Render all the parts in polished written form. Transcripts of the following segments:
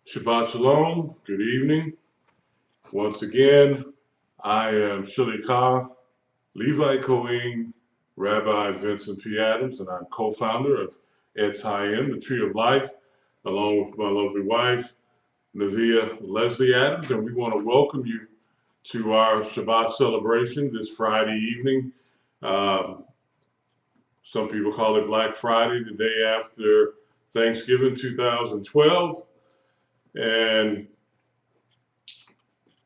Shabbat Shalom, good evening. Once again, I am Shilikah, Levi Cohen, Rabbi Vincent P. Adams, and I'm co-founder of Etz Hayim, the Tree of Life, along with my lovely wife, Neviah Leslie Adams, and we want to welcome you to our Shabbat celebration this Friday evening. Um, some people call it Black Friday, the day after Thanksgiving 2012. And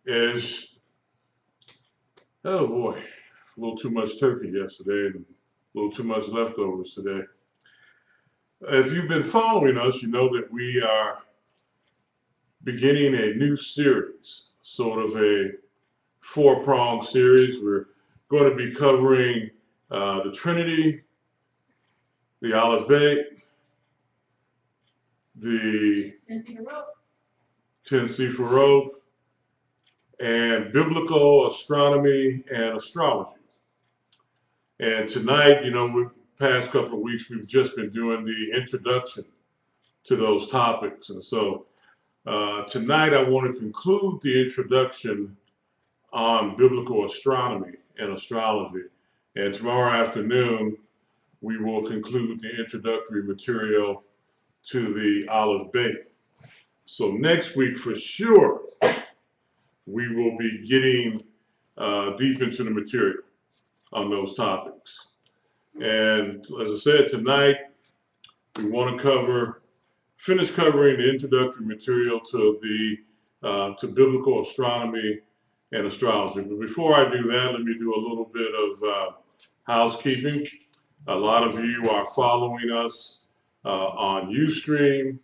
as oh boy, a little too much turkey yesterday and a little too much leftovers today. If you've been following us, you know that we are beginning a new series, sort of a four-pronged series. We're going to be covering the Trinity, the Aleph, the Beit-Ten Seferot, and biblical astronomy and astrology. And tonight, the past couple of weeks, we've just been doing the introduction to those topics. And so tonight, I want to conclude the introduction on biblical astronomy and astrology. And tomorrow afternoon, we will conclude the introductory material to the Aleph Beit. So next week, for sure, we will be getting deep into the material on those topics. And as I said, tonight we want to finish covering the introductory material to biblical astronomy and astrology. But before I do that, let me do a little bit of housekeeping. A lot of you are following us on Ustream,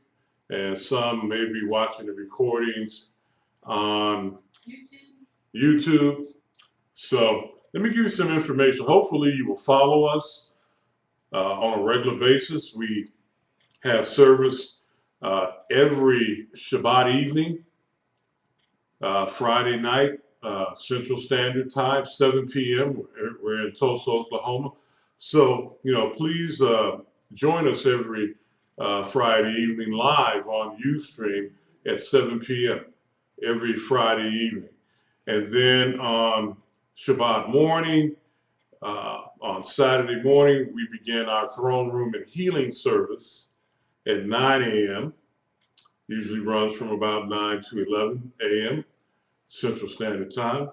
and some may be watching the recordings on YouTube. So let me give you some information. Hopefully you will follow us on a regular basis. We have service every Shabbat evening, Friday night, Central Standard Time, 7 p.m. We're in Tulsa, Oklahoma. So, please join us every Friday evening live on Ustream at 7 p.m. every Friday evening. And then on Shabbat morning, on Saturday morning, we begin our throne room and healing service at 9 a.m. Usually runs from about 9 to 11 a.m. Central Standard Time.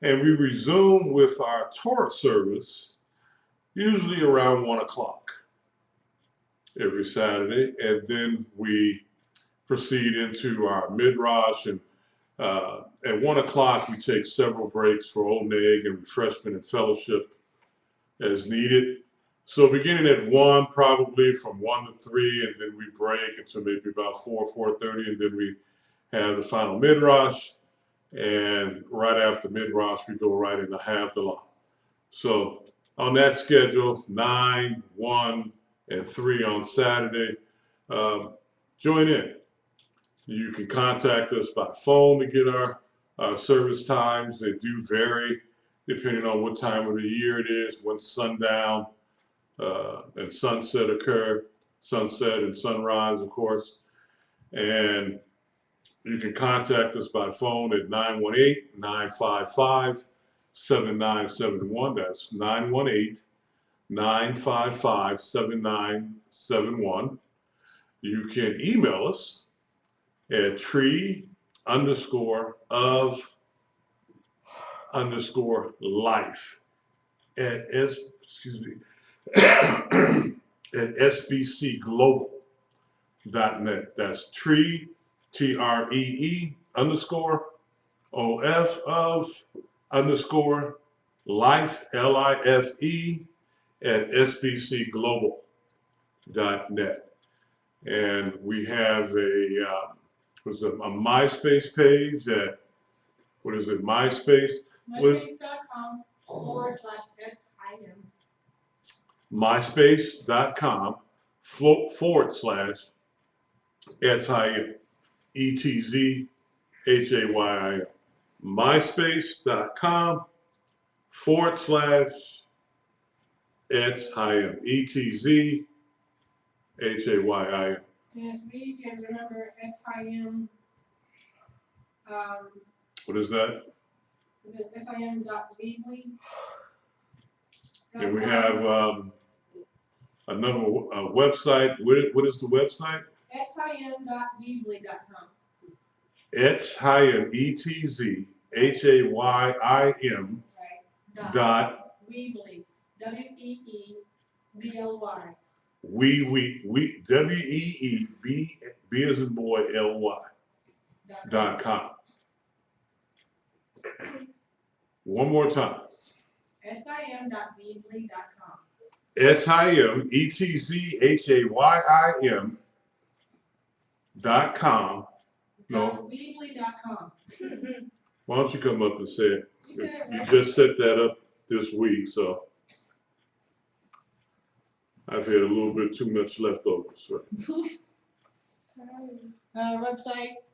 And we resume with our Torah service usually around 1 o'clock every Saturday. And then we proceed into our Midrash. And at 1 o'clock, we take several breaks for oneg and refreshment and fellowship as needed. So beginning at 1, probably from 1 to 3, and then we break until maybe about 4:30, and then we have the final Midrash. And right after Midrash, we go right into Havdalah. So on that schedule, 9, 1, and 3 on Saturday, join in. You can contact us by phone to get our service times. They do vary depending on what time of the year it is, when sundown and sunset occur, sunset and sunrise, of course. And you can contact us by phone at 918-955-7971. That's 918-955-7971. You can email us at tree_of_life at sbcglobal.net. That's tree, TREE _OF _life, LIFE at sbcglobal.net. And we have a MySpace page at, what is it, MySpace? MySpace.com/SIM. MySpace.com/ETZHAYM. ETZHAYM. MySpace.com/ETZHAYM. ETZHAYM. And it's easy to remember SIM. What is that? Is it SIM.weebly? And we have another website. What is the website? SIM.weebly.com. Etzhayim, ETZHAYIM Right. dot Weebly. WEEBLY. we WEEB as in boy LY .com. One more time. SIM.weebly.com. Etzhayim, ETZHAYIM .com. No. Weebly.com. Why don't you come up and say it? You just set that up this week, so I've had a little bit too much leftovers. So.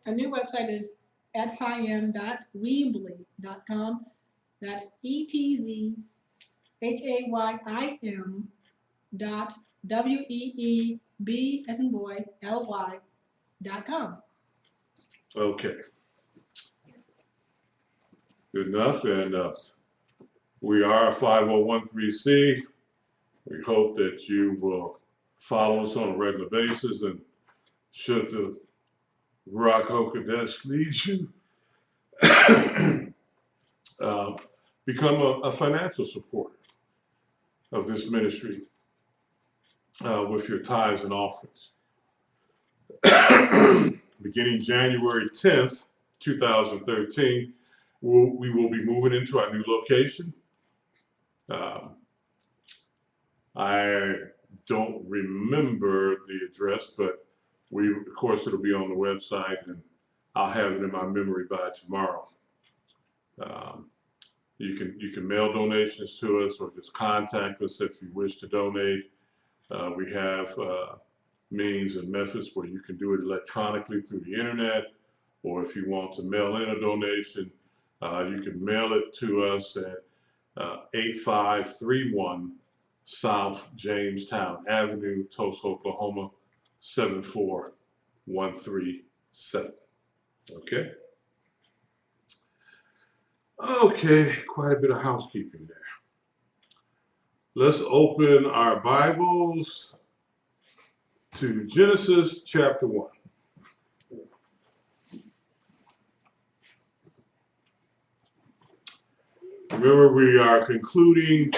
A new website is SIM.weebly.com. That's ETZHAYIM dot WEEB as in boy LY.com. Okay. Good enough. And we are a 501(c)(3). We hope that you will follow us on a regular basis, and should the Rock Hokadesh lead you, become a financial supporter of this ministry with your tithes and offerings. Beginning January 10th, 2013, we will be moving into our new location. I don't remember the address, but of course, it'll be on the website, and I'll have it in my memory by tomorrow. You can mail donations to us, or just contact us if you wish to donate. We have means and methods where you can do it electronically through the internet, or if you want to mail in a donation, you can mail it to us at 8531 South Jamestown Avenue, Tulsa, Oklahoma 74137. Okay. Okay, quite a bit of housekeeping there. Let's open our Bibles to Genesis chapter 1. Remember, we are concluding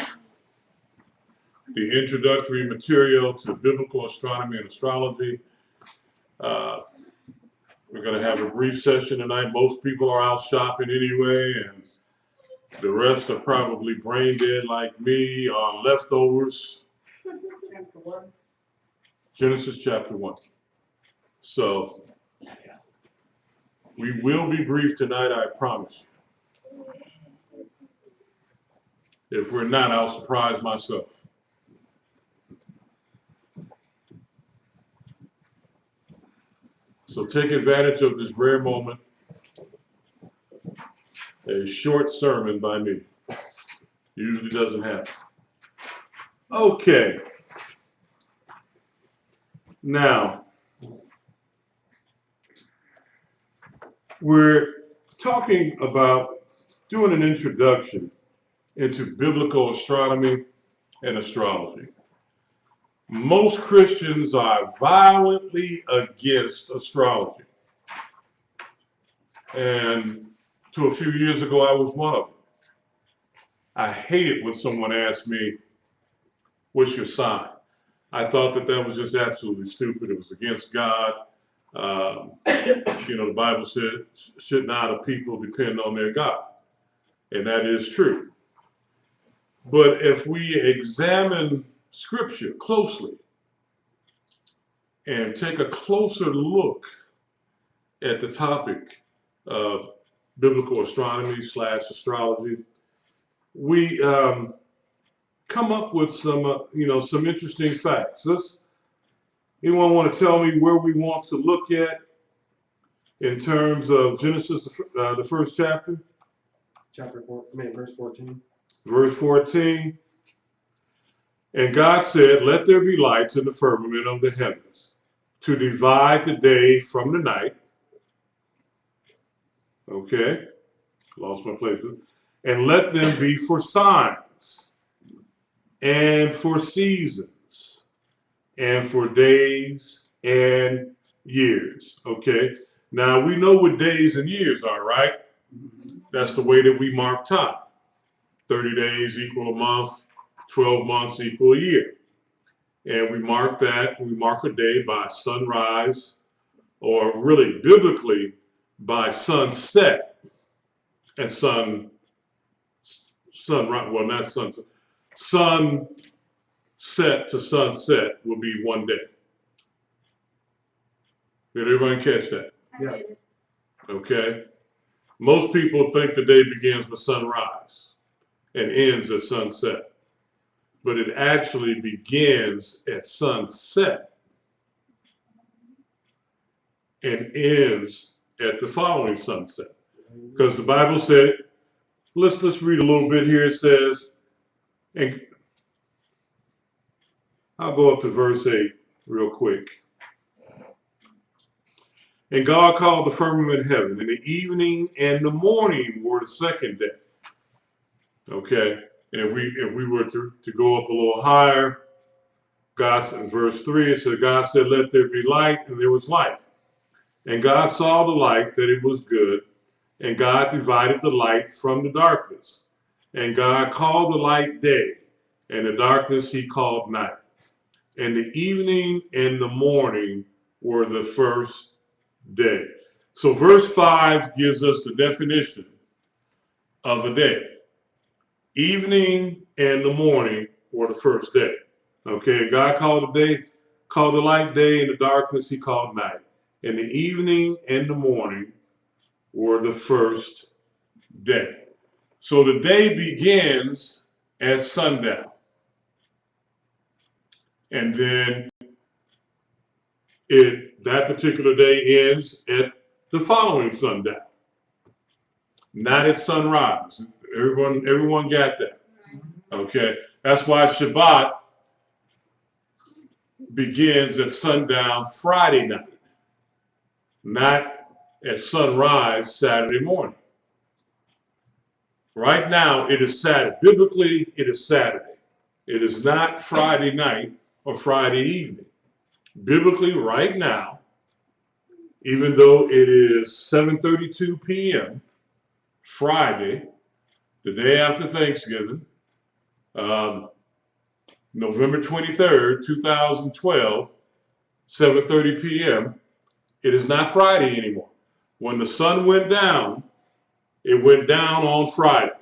the introductory material to biblical astronomy and astrology. We're going to have a brief session tonight. Most people are out shopping anyway, and the rest are probably brain dead like me on leftovers. Chapter 1. Genesis chapter 1. So we will be brief tonight, I promise you. If we're not, I'll surprise myself. So take advantage of this rare moment. A short sermon by me. Usually doesn't happen. Okay. Now, we're talking about doing an introduction into biblical astronomy and astrology. Most Christians are violently against astrology. And to a few years ago, I was one of them. I hated when someone asked me, "What's your sign?" I thought that was just absolutely stupid. It was against God. The Bible said, should not a people depend on their God? And that is true. But if we examine Scripture closely and take a closer look at the topic of biblical astronomy / astrology, we come up with some interesting facts. Anyone want to tell me where we want to look at in terms of Genesis, the first chapter? Verse 14. Verse 14. And God said, "Let there be lights in the firmament of the heavens to divide the day from the night. Okay, lost my place. And let them be for signs and for seasons and for days and years. Okay, now we know what days and years are, right? That's the way that we mark time. 30 days equal a month, 12 months equal a year. And we mark a day by sunrise, or really biblically by sunset and sunrise, well, not sunset, sunset to sunset will be one day. Did everybody catch that? Yeah. Okay. Most people think the day begins with sunrise and ends at sunset, but it actually begins at sunset and ends at the following sunset. Because the Bible said, let's read a little bit here. It says, and I'll go up to verse 8 real quick. And God called the firmament heaven, and the evening and the morning were the second day. Okay, and if we were to go up a little higher, God, in verse 3, it said, God said, let there be light, and there was light. And God saw the light, that it was good, and God divided the light from the darkness. And God called the light day, and the darkness he called night. And the evening and the morning were the first day. So verse 5 gives us the definition of a day. Evening and the morning were the first day. Okay, God called the light day, and the darkness he called night. And the evening and the morning were the first day. So the day begins at sundown. And then that particular day ends at the following sundown. Not at sunrise. Everyone got that. Okay. That's why Shabbat begins at sundown Friday night, not at sunrise Saturday morning. Right now, it is Saturday. Biblically, it is Saturday. It is not Friday night or Friday evening. Biblically, right now, even though it is 7:32 p.m., Friday, the day after Thanksgiving, November 23rd, 2012, 7:30 p.m., it is not Friday anymore. When the sun went down, it went down on Friday.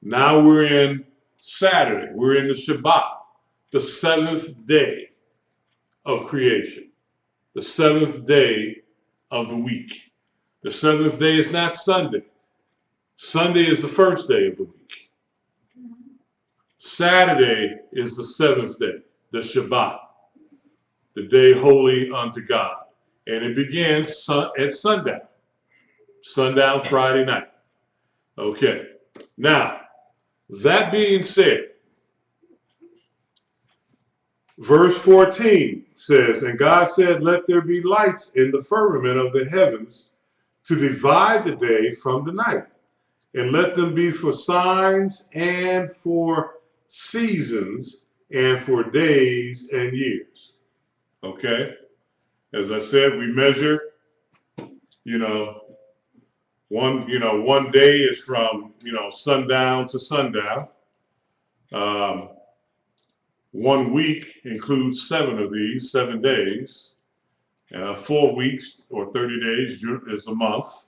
Now we're in Saturday. We're in the Shabbat, the seventh day of creation, the seventh day of the week. The seventh day is not Sunday. Sunday is the first day of the week. Saturday is the seventh day, the Shabbat, the day holy unto God. And it begins at sundown Friday night. Okay. Now, that being said, verse 14 says, and God said, let there be lights in the firmament of the heavens to divide the day from the night, and let them be for signs and for seasons and for days and years. Okay? As I said, we measure, one day is from, sundown to sundown. 1 week includes 7 of these, 7 days. 4 weeks or 30 days is a month.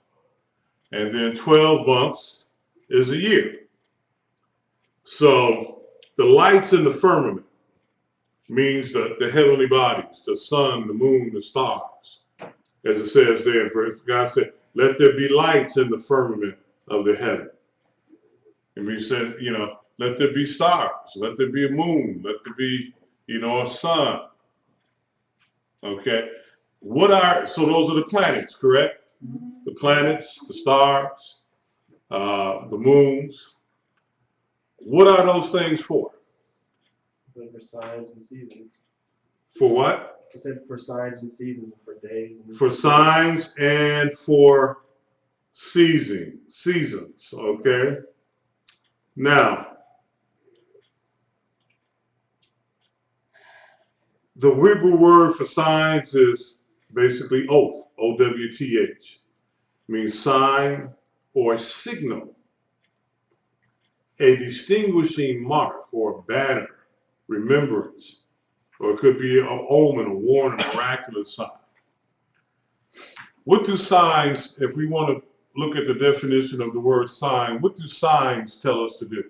And then 12 months is a year. So the lights in the firmament means the heavenly bodies, the sun, the moon, the stars. As it says there, God said, let there be lights in the firmament of the heaven. And he said, let there be stars, let there be a moon, let there be, a sun. Okay. So those are the planets, correct? The planets, the stars, the moons. What are those things for? For signs and seasons. For what? It said for signs and seasons, for days. And For signs and for seasons, okay? Now, the Hebrew word for signs is basically oath, O-W-T-H. Means sign or signal, a distinguishing mark or banner, remembrance, or it could be an omen, a warning, a miraculous sign. What do signs, if we want to look at the definition of the word sign, what do signs tell us to do?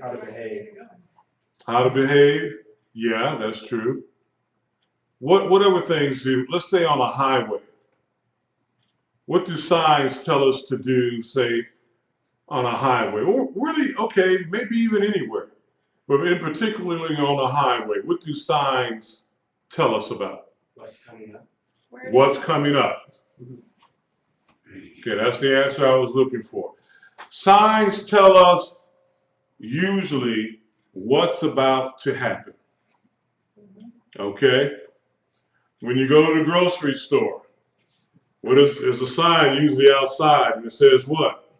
how to behave. How to behave? Yeah, that's true. What other things do, let's say on a highway, what do signs tell us to do, say, on a highway? Or really, okay, maybe even anywhere. But in particularly on a highway, what do signs tell us about? What's coming up. What's coming up? Okay, that's the answer I was looking for. Signs tell us usually what's about to happen. Okay? When you go to the grocery store, there's a sign usually outside and it says what?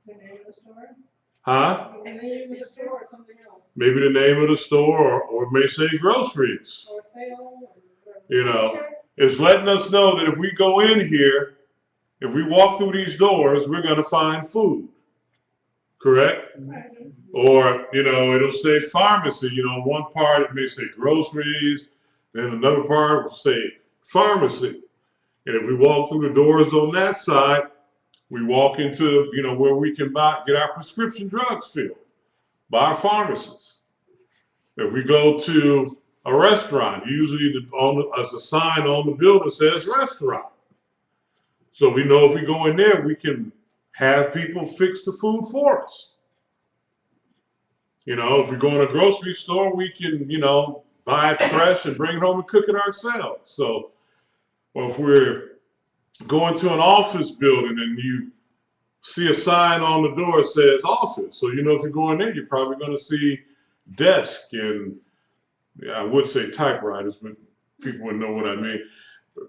The name of the store? Huh? The name of the store or something else? Maybe the name of the store or it may say groceries. Or sale or whatever. You know, it's letting us know that if we go in here, if we walk through these doors, we're going to find food. Correct? Or, you know, it'll say pharmacy. You know, one part it may say groceries, then another part will say pharmacy. And if we walk through the doors on that side, we walk into, you know, where we can get our prescription drugs filled by our pharmacists. If we go to a restaurant, usually as a sign on the building says restaurant. So we know if we go in there, we can have people fix the food for us. You know, if we go in a grocery store, we can, you know, buy it fresh and bring it home and cook it ourselves. So, or if we're going to an office building and you see a sign on the door that says office, so you know if you go in there, you're probably going to see desk and, yeah, I would say typewriters, but people would know what I mean.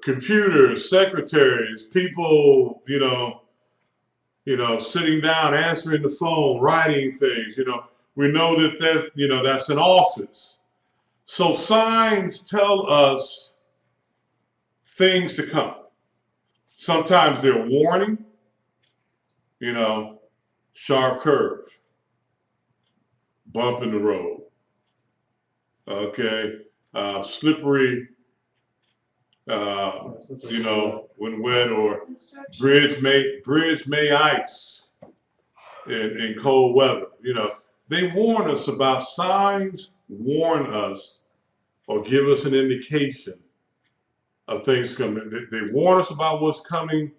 Computers, secretaries, people, you know, sitting down, answering the phone, writing things, you know. We know that, you know, that's an office. So signs tell us things to come. Sometimes they're warning, you know, sharp curve, bump in the road, okay, slippery, you know, when wet, or bridge may ice in cold weather. You know, they warn us about signs, warn us, or give us an indication of things coming. They warn us about what's coming.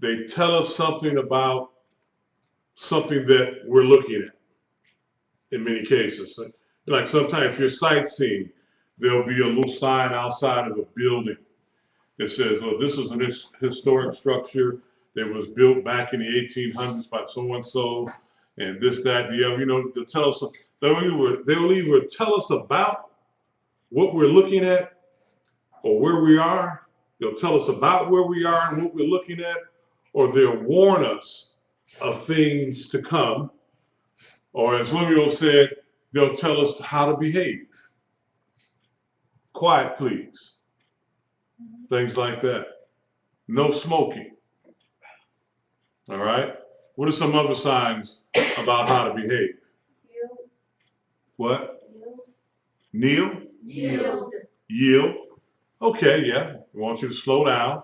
They tell us something about something that we're looking at in many cases. Like sometimes if you're sightseeing, there'll be a little sign outside of a building that says, oh, this is an historic structure that was built back in the 1800s by so-and-so, and this, that, the other. You know, they'll tell us, they'll either tell us about what we're looking at or where we are. They'll tell us about where we are and what we're looking at, or they'll warn us of things to come. Or as Lemuel said, they'll tell us how to behave. Quiet, please. Things like that. No smoking. All right? What are some other signs about how to behave? Yield. What? Yield. Kneel? Yield. Yield. Okay, yeah. We want you to slow down.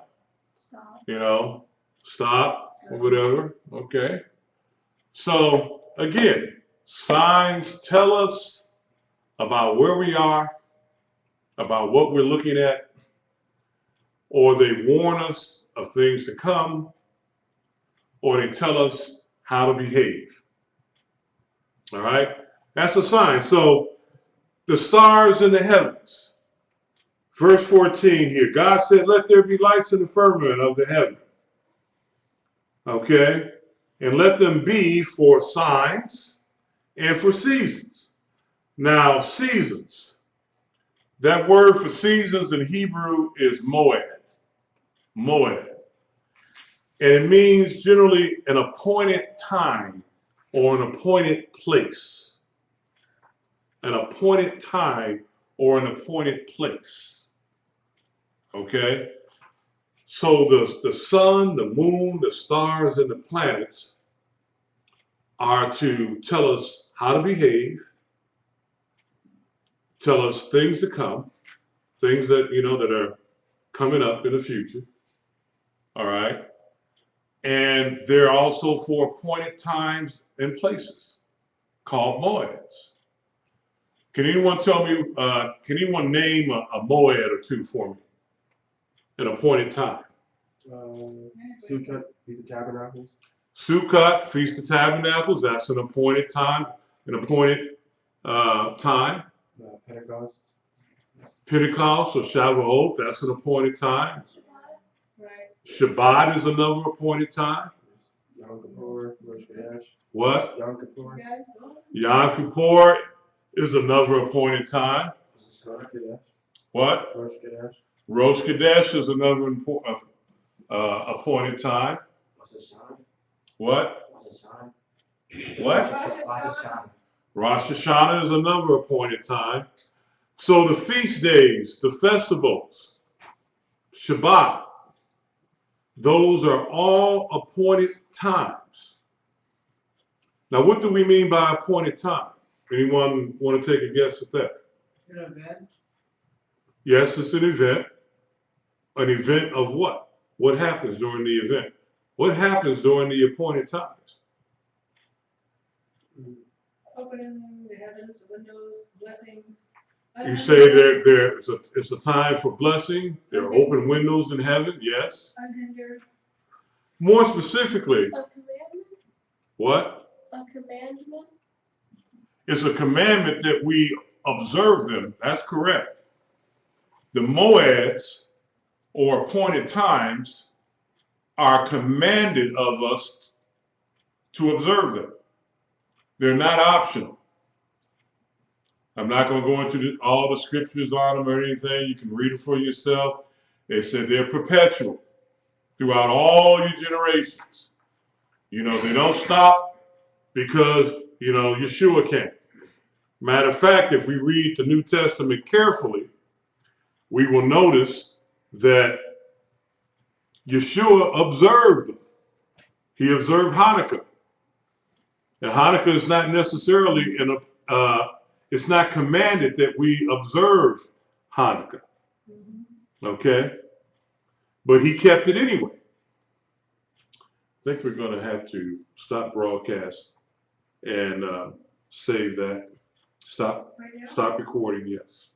Stop. You know, stop or whatever. Okay. So again, signs tell us about where we are, about what we're looking at, or they warn us of things to come, or they tell us how to behave. All right? That's a sign. So the stars in the heavens. Verse 14 here, God said, let there be lights in the firmament of the heaven. Okay? And let them be for signs and for seasons. Now, seasons. That word for seasons in Hebrew is moed. Moed. And it means generally an appointed time or an appointed place. An appointed time or an appointed place. Okay? So the sun, the moon, the stars, and the planets are to tell us how to behave, tell us things to come, things that, that are coming up in the future. All right? And they're also for appointed times and places called moeds. Can anyone tell me, can anyone name a moed or two for me? An appointed time. Sukkot, Feast of Tabernacles. Sukkot, Feast of Tabernacles, that's an appointed time, time. Pentecost. Pentecost or Shavuot, that's an appointed time. Right. Shabbat is another appointed time. Yom Kippur, Rosh Hashanah. What? Yom Kippur. Guys, Yom Kippur is another appointed time. Rosh Hashanah. What? Rosh Hashanah. Rosh Chodesh is another appointed time. What's the sign? What? What's the sign? What? What's the sign? Rosh Hashanah is another appointed time. So the feast days, the festivals, Shabbat, those are all appointed times. Now, what do we mean by appointed time? Anyone want to take a guess at that? An event. Yes, it's an event. An event of what? What happens during the event? What happens during the appointed times? Opening the heavens, windows, blessings. You say it's a time for blessing. There are open windows in heaven. Yes. Unhindered. More specifically, A commandment? what? A commandment? It's a commandment that we observe them. That's correct. The moeds, or appointed times, are commanded of us to observe them. They're not optional. I'm not going to go into all the scriptures on them or anything. You can read them for yourself. They said they're perpetual throughout all your generations. They don't stop because, Yeshua came. Matter of fact, if we read the New Testament carefully, we will notice that Yeshua observed them. He observed Hanukkah. And Hanukkah is not necessarily it's not commanded that we observe Hanukkah. Okay? But he kept it anyway. I think we're going to have to stop broadcast and save that. Stop recording, yes.